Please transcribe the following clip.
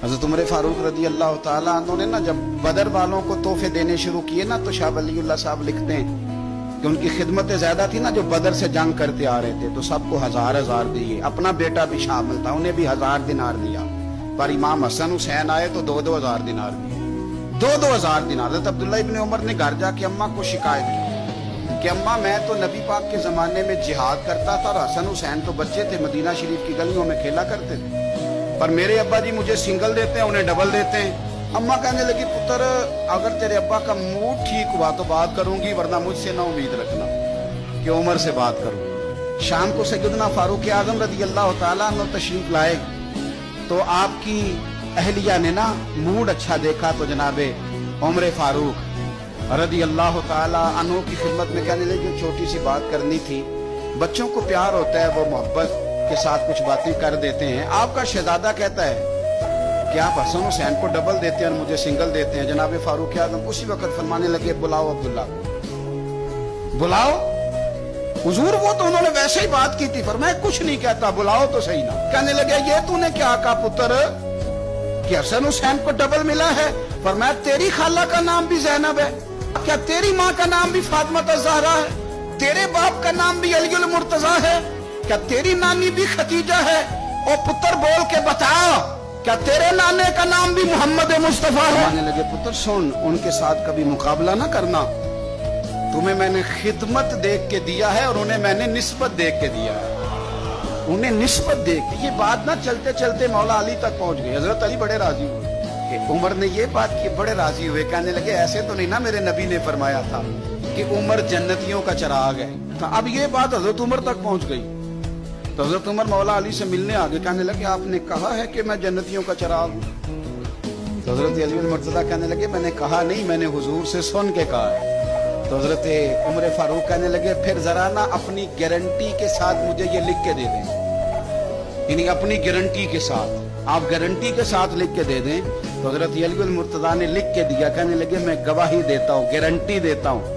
حضرت عمر فاروق رضی اللہ تعالیٰ عنہ نے نا جب بدر والوں کو تحفے دینے شروع کیے نا تو شاہ ولی اللہ صاحب لکھتے ہیں کہ ان کی خدمتیں زیادہ تھی نا جو بدر سے جنگ کرتے آ رہے تھے تو سب کو 1000 دیے، اپنا بیٹا بھی شامل تھا، انہیں بھی 1000 دینار دیا، پر امام حسن حسین آئے تو 2,000 دینار دیے، 2,000 دینار۔ حضرت عبداللہ ابن عمر نے گھر جا کے اماں کو شکایت کی کہ اماں میں تو نبی پاک کے زمانے میں جہاد کرتا تھا اور حسن حسین تو بچے تھے، مدینہ شریف کی گلیوں میں کھیلا کرتے تھے، پر میرے ابا جی مجھے سنگل دیتے ہیں، انہیں ڈبل دیتے ہیں۔ اماں کہنے لگی پتر اگر تیرے ابا کا موڈ ٹھیک ہوا تو بات کروں گی، ورنہ مجھ سے نہ امید رکھنا کہ عمر سے بات کروں۔ شام کو سیدنا فاروق اعظم رضی اللہ تعالیٰ عنہ تشریف لائے تو آپ کی اہلیہ نے نا موڈ اچھا دیکھا تو جناب عمر فاروق رضی اللہ تعالیٰ عنہ کی خدمت میں کہنے لگی چھوٹی سی بات کرنی تھی، بچوں کو پیار ہوتا ہے وہ محبت کے ساتھ کچھ باتیں کر دیتے ہیں، آپ کا شہزادہ کہتا ہے کہ آپ حسن حسین کو ڈبل دیتے ہیں اور مجھے سنگل دیتے ہیں۔ جناب فاروق اعظم اسی وقت فرمانے لگے بلاؤ عبداللہ کو، بلاؤ حضور، وہ تو انہوں نے ویسے ہی بات کی تھی، فرمایا کچھ نہیں کہتا، بلاؤ تو صحیح نا۔ کہنے لگے یہ تو نے کیا کہا پتر کہ حسن حسین کو ڈبل ملا ہے؟ فرمایا تیری خالہ کا نام بھی زینب ہے، کیا تیری ماں کا نام بھی فاطمہ الزہرا ہے؟ تیرے باپ کا نام بھی علی المرتضیٰ ہے؟ کیا تیری نانی بھی خدیجہ ہے؟ اور پتر بول کے بتا کیا تیرے نانے کا نام بھی محمد مصطفیٰ ہے؟ کہنے لگے پتر سن، ان کے ساتھ کبھی مقابلہ نہ کرنا، تمہیں میں نے خدمت دیکھ کے دیا ہے اور انہیں میں نے نسبت دیکھ کے دیا ہے، انہیں نسبت دیکھ کے۔ یہ بات نہ چلتے چلتے مولا علی تک پہنچ گئی، حضرت علی بڑے راضی ہوئے کہ عمر نے یہ بات کی، بڑے راضی ہوئے، کہنے لگے ایسے تو نہیں نا میرے نبی نے فرمایا تھا کہ عمر جنتیوں کا چراغ ہے، اب یہ بات حضرت عمر تک پہنچ گئی تو حضرت عمر مولا علی سے ملنے آگے، کہنے لگے آپ نے کہا ہے کہ میں جنتیوں کا چراغ ہوں؟ تو حضرت علی المرتضیٰ کہنے لگے میں نے کہا نہیں، میں نے حضور سے سن کے کہا ہے۔ تو حضرت عمر فاروق کہنے لگے پھر ذرا نا اپنی گارنٹی کے ساتھ مجھے یہ لکھ کے دے دیں، یعنی اپنی گارنٹی کے ساتھ، آپ گارنٹی کے ساتھ لکھ کے دے دیں۔ تو حضرت علی المرتضیٰ نے لکھ کے دیا، کہنے لگے میں گواہی دیتا ہوں، گارنٹی دیتا ہوں